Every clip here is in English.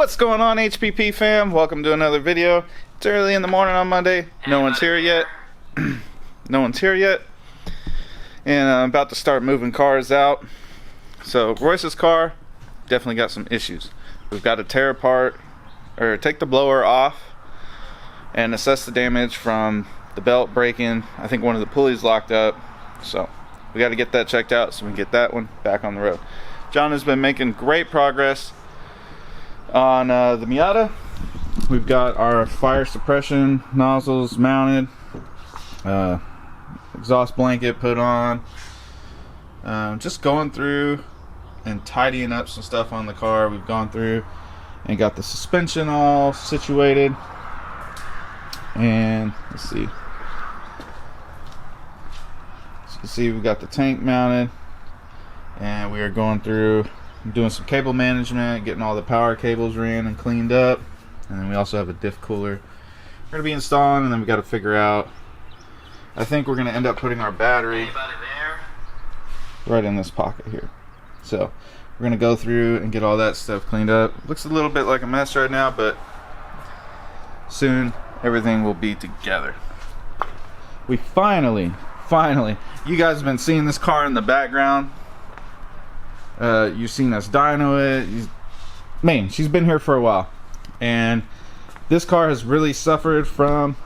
What's going on, HPP fam? Welcome to another video. It's early in the morning on Monday. No one's here yet. No one's here yet. And I'm about to start moving cars out. So Royce's car definitely got some issues. We've got to tear apart or take the blower off and assess the damage from the belt breaking. I think one of the pulleys locked up. So we got to get that checked out so we can get that one back on the road. John has been making great progress on the Miata. We've got our fire suppression nozzles mounted, exhaust blanket put on, just going through and tidying up some stuff on the car. We've gone through and got the suspension all situated, and let's see, as you can see, we've got the tank mounted, and we are going through doing some cable management, getting all the power cables ran and cleaned up. And then we also have a diff cooler we're going to be installing, and then we got to figure out, I think we're going to end up putting our battery right in this pocket here. So we're going to go through and get all that stuff cleaned up. Looks a little bit like a mess right now, but soon everything will be together. We finally, you guys have been seeing this car in the background. You've seen us dyno it. Man, she's been here for a while, and this car has really suffered from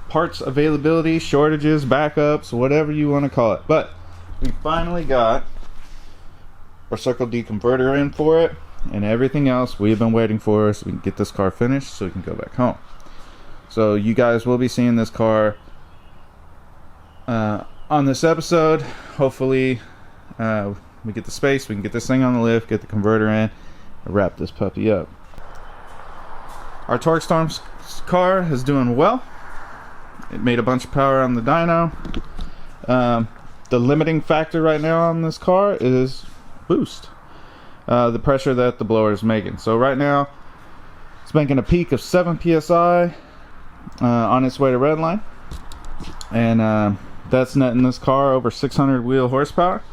parts availability, shortages, backups, whatever you want to call it. But we finally got our Circle D converter in for it, and everything else we've been waiting for, so we can get this car finished so we can go back home. So you guys will be seeing this car on this episode. Hopefully we get the space, we can get this thing on the lift, get the converter in, and wrap this puppy up. Our Torque Storm's car is doing well. It made a bunch of power on the dyno. The limiting factor right now on this car is boost, the pressure that the blower is making. So right now it's making a peak of 7 psi on its way to redline, and that's netting this car over 600 wheel horsepower.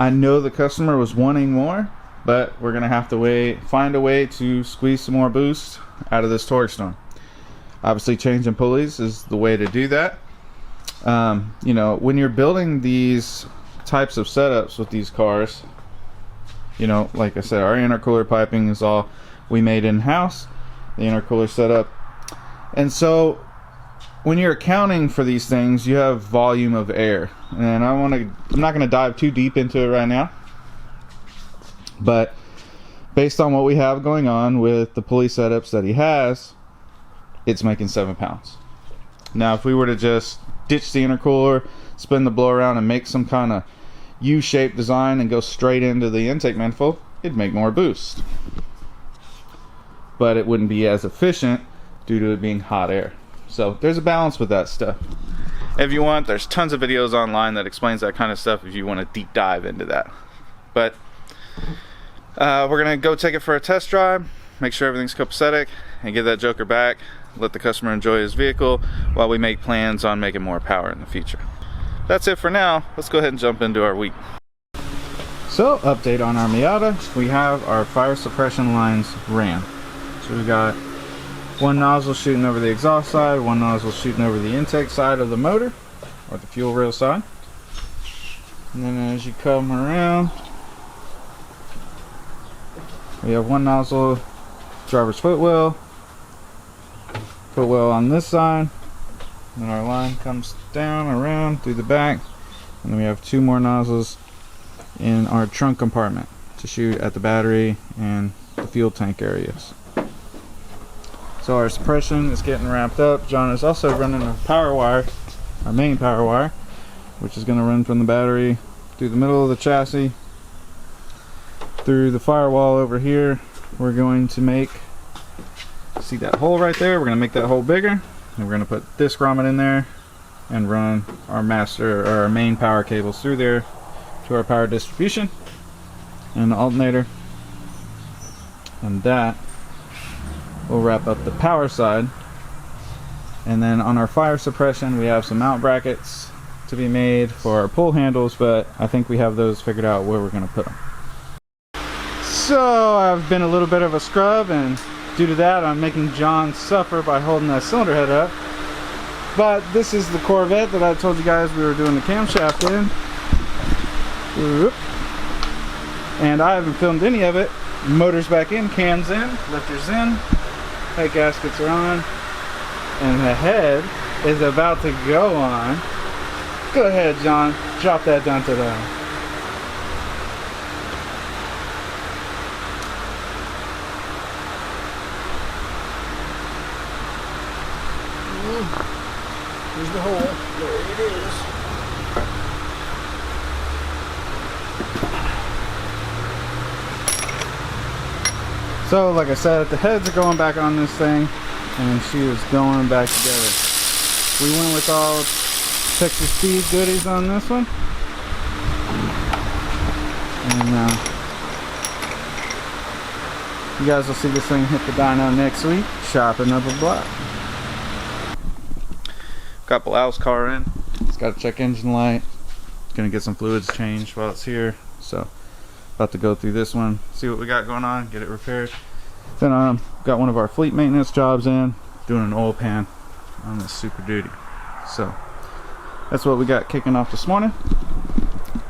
I know the customer was wanting more, but we're gonna have to find a way to squeeze some more boost out of this Torque Storm. Obviously, changing pulleys is the way to do that. You know, when you're building these types of setups with these cars, you know, like I said, our intercooler piping is all we made in-house, the intercooler setup. And so when you're accounting for these things, you have volume of air, and I'm not going to dive too deep into it right now, but based on what we have going on with the pulley setups that he has, it's making 7 pounds. Now if we were to just ditch the intercooler, spin the blower around, and make some kind of U-shaped design and go straight into the intake manifold, it'd make more boost, but it wouldn't be as efficient due to it being hot air. So there's a balance with that stuff. If you want, there's tons of videos online that explains that kind of stuff if you want to deep dive into that. But we're gonna go take it for a test drive, make sure everything's copacetic, and get that joker back, let the customer enjoy his vehicle while we make plans on making more power in the future. That's it for now. Let's go ahead and jump into our week. So, update on our Miata. We have our fire suppression lines ran. So we got one nozzle shooting over the exhaust side, one nozzle shooting over the intake side of the motor, or the fuel rail side. And then as you come around, we have one nozzle, driver's footwell on this side, and then our line comes down around through the back, and then we have two more nozzles in our trunk compartment to shoot at the battery and the fuel tank areas. So our suppression is getting wrapped up. John is also running a power wire, our main power wire, which is going to run from the battery through the middle of the chassis, through the firewall over here. We're going to make, see that hole right there? We're going to make that hole bigger, and we're going to put this grommet in there and run our master or our main power cables through there to our power distribution and the alternator, and that will wrap up the power side. And then on our fire suppression, we have some mount brackets to be made for our pull handles, but I think we have those figured out where we're going to put them. So I've been a little bit of a scrub, and due to that I'm making John suffer by holding that cylinder head up. But this is the Corvette that I told you guys we were doing the camshaft in. Whoop. And I haven't filmed any of it. Motor's back in, cams in, lifters in, head gaskets are on, and the head is about to go on. Go ahead, John, drop that down to the... Here's the hole. There it is. So, like I said, the heads are going back on this thing, and she is going back together. We went with all Texas Speed goodies on this one. And you guys will see this thing hit the dyno next week, shopping up a block. Got Bilal's car in. It's got a check engine light. It's gonna get some fluids changed while it's here. So, about to go through this one, see what we got going on, get it repaired. Then got one of our fleet maintenance jobs in, doing an oil pan on this Super Duty. So, that's what we got kicking off this morning.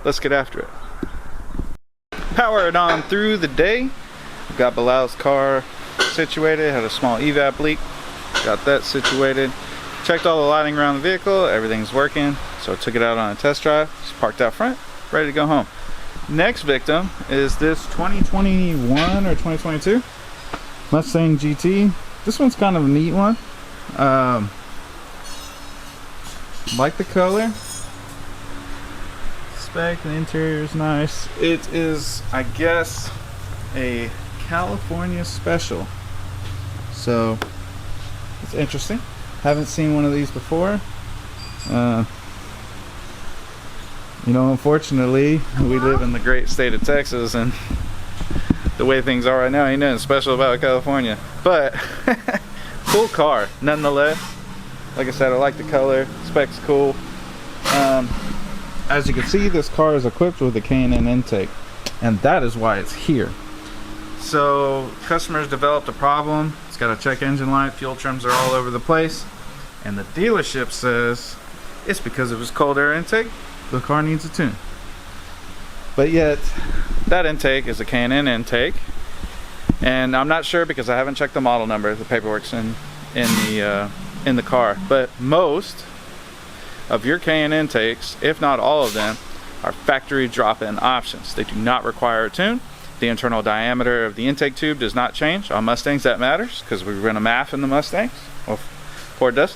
Let's get after it. Power it on through the day. Got Bilal's car situated, had a small evap leak. Got that situated. Checked all the lighting around the vehicle, everything's working. So took it out on a test drive, just parked out front, ready to go home. Next victim is this 2021 or 2022 Mustang GT. This one's kind of a neat one. Like the color. Spec, the interior is nice. It is, I guess, a California special. So it's interesting. Haven't seen one of these before. You know, unfortunately, we live in the great state of Texas, and the way things are right now, ain't nothing special about California. But cool car, nonetheless. Like I said, I like the color. Spec's cool. As you can see, this car is equipped with a K&N intake, and that is why it's here. So, customers developed a problem. It's got a check engine light, fuel trims are all over the place, and the dealership says it's because of his cold air intake. The car needs a tune. But yet, that intake is a K&N intake, and I'm not sure because I haven't checked the model number. The paperwork's in the car. But most of your K&N intakes, if not all of them, are factory drop-in options. They do not require a tune. The internal diameter of the intake tube does not change. On Mustangs, that matters because we run a MAF in the Mustangs. Well, Ford does.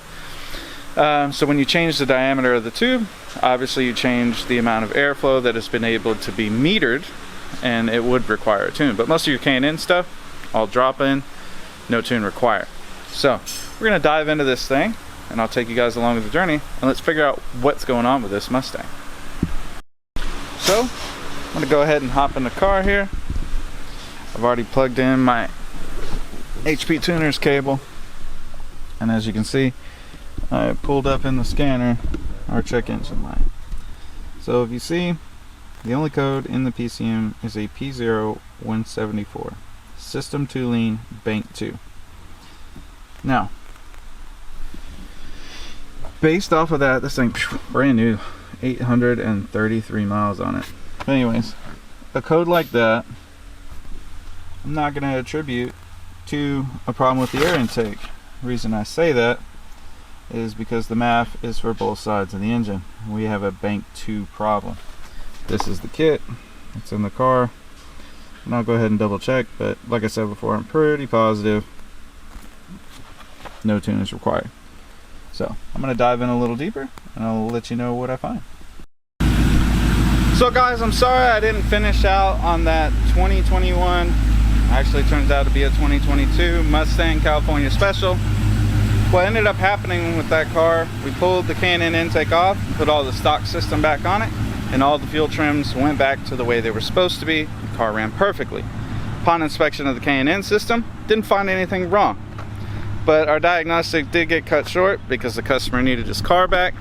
So when you change the diameter of the tube, obviously you change the amount of airflow that has been able to be metered, and it would require a tune. But most of your K&N stuff, all drop in, no tune required. So we're gonna dive into this thing, and I'll take you guys along with the journey, and let's figure out what's going on with this Mustang. So I'm gonna go ahead and hop in the car here. I've already plugged in my HP tuners cable, and as you can see, I pulled up in the scanner our check engine light. So if you see, the only code in the PCM is a P0174. System 2 lean, bank 2. Now, based off of that, this thing, brand new, 833 miles on it. But anyways, a code like that, I'm not going to attribute to a problem with the air intake. The reason I say that is because the MAF is for both sides of the engine. We have a bank 2 problem. This is the kit. It's in the car. And I'll go ahead and double check, but like I said before, I'm pretty positive no tune is required. So I'm going to dive in a little deeper, and I'll let you know what I find. So guys, I'm sorry I didn't finish out on that 2021. Actually turns out to be a 2022 Mustang California Special. What ended up happening with that car, we pulled the K&N intake off, put all the stock system back on it, and all the fuel trims went back to the way they were supposed to be. The car ran perfectly. Upon inspection of the K&N system, didn't find anything wrong. But our diagnostic did get cut short because the customer needed his car back.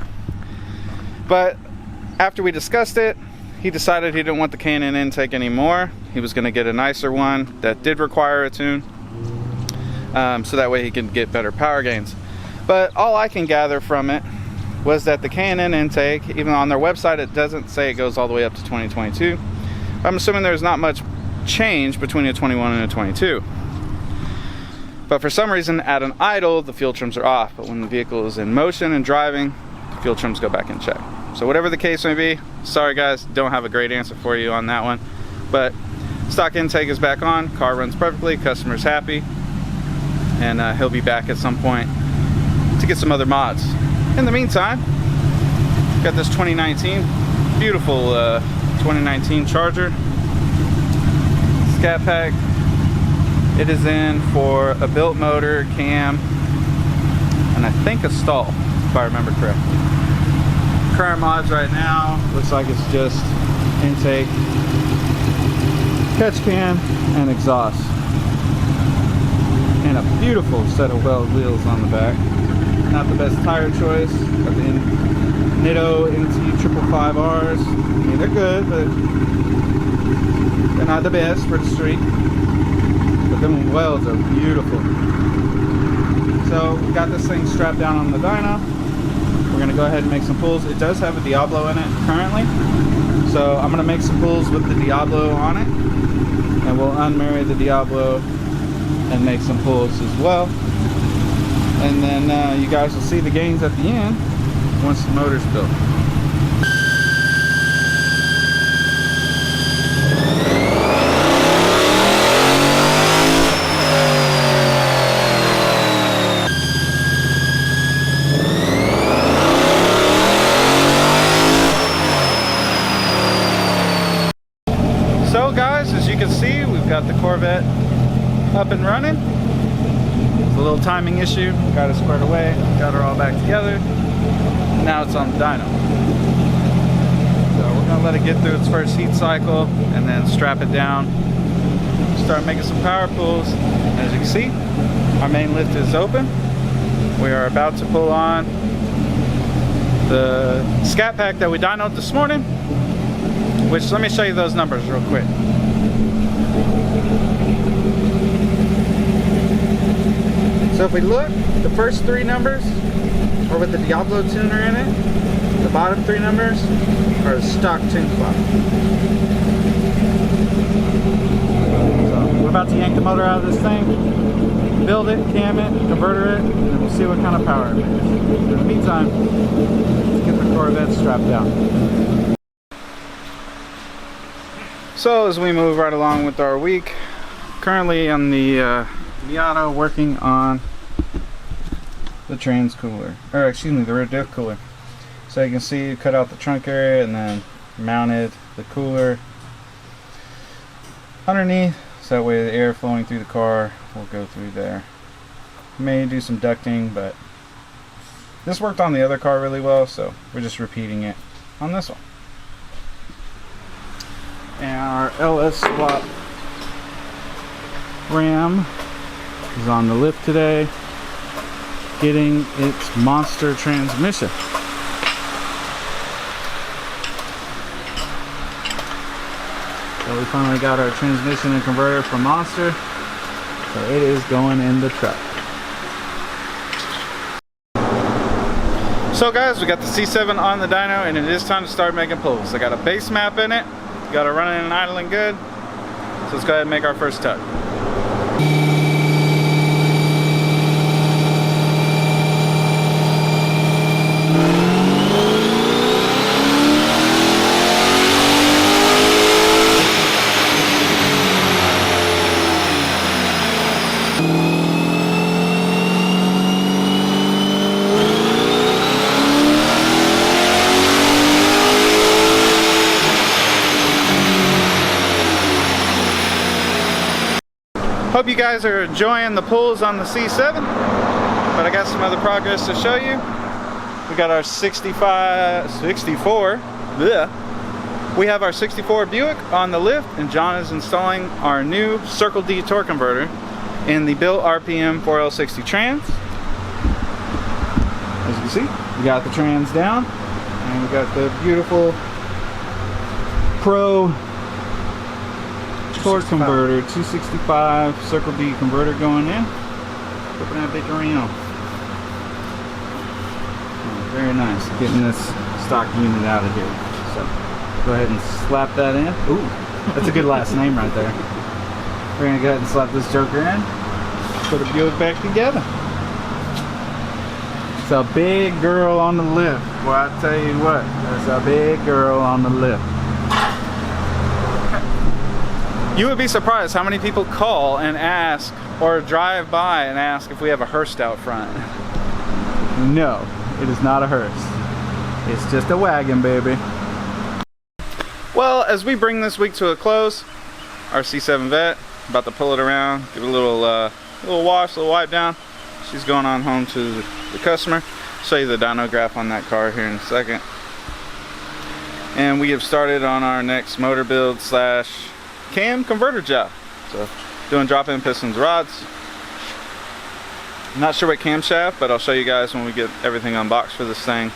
But after we discussed it, he decided he didn't want the K&N intake anymore. He was going to get a nicer one that did require a tune, so that way he could get better power gains. But all I can gather from it was that the K&N intake, even on their website, it doesn't say it goes all the way up to 2022. I'm assuming there's not much change between a 21 and a 22. But for some reason, at an idle, the fuel trims are off. But when the vehicle is in motion and driving, the fuel trims go back in check. So whatever the case may be, sorry guys, don't have a great answer for you on that one. But stock intake is back on, car runs perfectly, customer's happy, and he'll be back at some point to get some other mods. In the meantime, got this 2019, beautiful 2019 Charger. Scat Pack. It is in for a built motor, cam, and I think a stall, if I remember correctly. Current mods right now, looks like it's just intake, catch can, and exhaust. And a beautiful set of weld wheels on the back. Not the best tire choice. Got the Nitto NT 555Rs. I mean, they're good, but they're not the best for the street. But them welds are beautiful. So we got this thing strapped down on the dyno. We're gonna go ahead and make some pulls. It does have a Diablo in it currently, so I'm gonna make some pulls with the Diablo on it, and we'll unmarry the Diablo and make some pulls as well. And then you guys will see the gains at the end once the motor's built. So guys, as you can see, we've got the Corvette up and running. It's a little timing issue, got it squared away, got her all back together. Now it's on the dyno. So we're gonna let it get through its first heat cycle and then strap it down, start making some power pulls. As you can see, our main lift is open. We are about to pull on the Scat Pack that we dynoed this morning, which, let me show you those numbers real quick. So if we look, the first three numbers are with the Diablo tuner in it. The bottom three numbers are the stock tune clock. So we're about to yank the motor out of this thing, build it, cam it, converter it, and then we'll see what kind of power it makes. In the meantime, let's get the Corvette strapped down. So as we move right along with our week, currently on the Miata working on the trans cooler, or excuse me, the rear diff cooler. So you can see, cut out the trunk area and then mounted the cooler underneath, so that way the air flowing through the car will go through there. May do some ducting, but this worked on the other car really well, so we're just repeating it on this one. And our LS swap Ram is on the lift today, getting its monster transmission. So we finally got our transmission and converter from Monster, so it is going in the truck. So guys, we got the C7 on the dyno, and it is time to start making pulls. I got a base map in it, got it running and idling good, so let's go ahead and make our first tug. Hope you guys are enjoying the pulls on the C7, but I got some other progress to show you. We got our 64, bleh. We have our 64 Buick on the lift, and John is installing our new Circle D torque converter in the built RPM 4L60 trans. As you can see, we got the trans down, and we got the beautiful Pro torque converter, 265 Circle B converter going in. Flipping that bitch around. Oh, very nice. Getting this stock unit out of here. So go ahead and slap that in. Ooh, that's a good last name right there. We're gonna go ahead and slap this joker in. Put the Buick back together. It's a big girl on the lift. Well, I tell you what, there's a big girl on the lift. You would be surprised how many people call and ask or drive by and ask if we have a hearse out front. No, it is not a hearse. It's just a wagon, baby. Well, as we bring this week to a close, our C7 vet, about to pull it around, give it a little wash, a little wipe down. She's going on home to the customer. Show you the dyno graph on that car here in a second. And we have started on our next motor build slash cam converter job. So doing drop-in pistons, rods. Not sure what camshaft, but I'll show you guys when we get everything unboxed for this thing.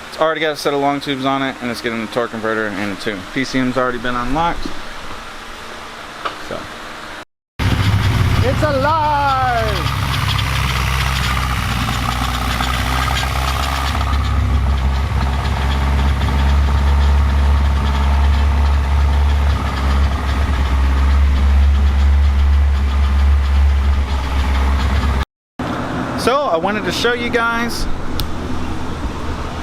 It's already got a set of long tubes on it, and it's getting the torque converter and a tune. PCM's already been unlocked. So it's alive! So I wanted to show you guys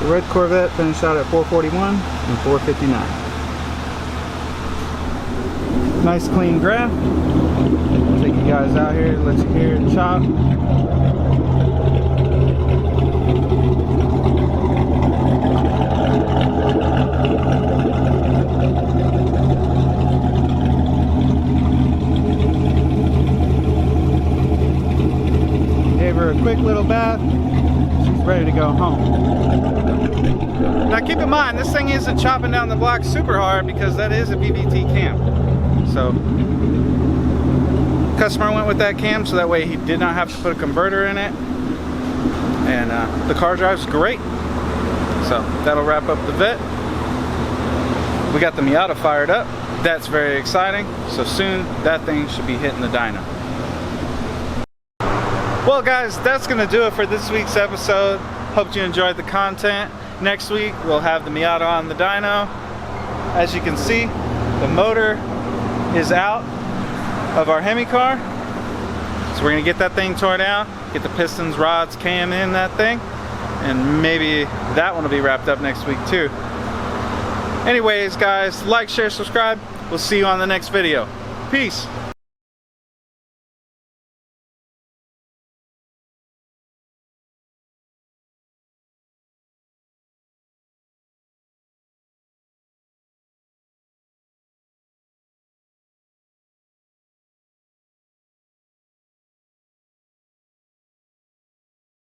the red Corvette finished out at 441 and 459. Nice clean graph. Take you guys out here, let you hear it chop. Gave her a quick little bath. She's ready to go home. Now keep in mind, this thing isn't chopping down the block super hard because that is a BBT cam. So customer went with that cam so that way he did not have to put a converter in it. And the car drives great. So that'll wrap up the vet. We got the Miata fired up. That's very exciting. So soon that thing should be hitting the dyno. Well guys, that's gonna do it for this week's episode. Hope you enjoyed the content. Next week we'll have the Miata on the dyno. As you can see, the motor is out of our Hemi car. So we're gonna get that thing torn out, get the pistons, rods, cam in that thing, and maybe that one will be wrapped up next week too. Anyways guys, like, share, subscribe. We'll see you on the next video. Peace.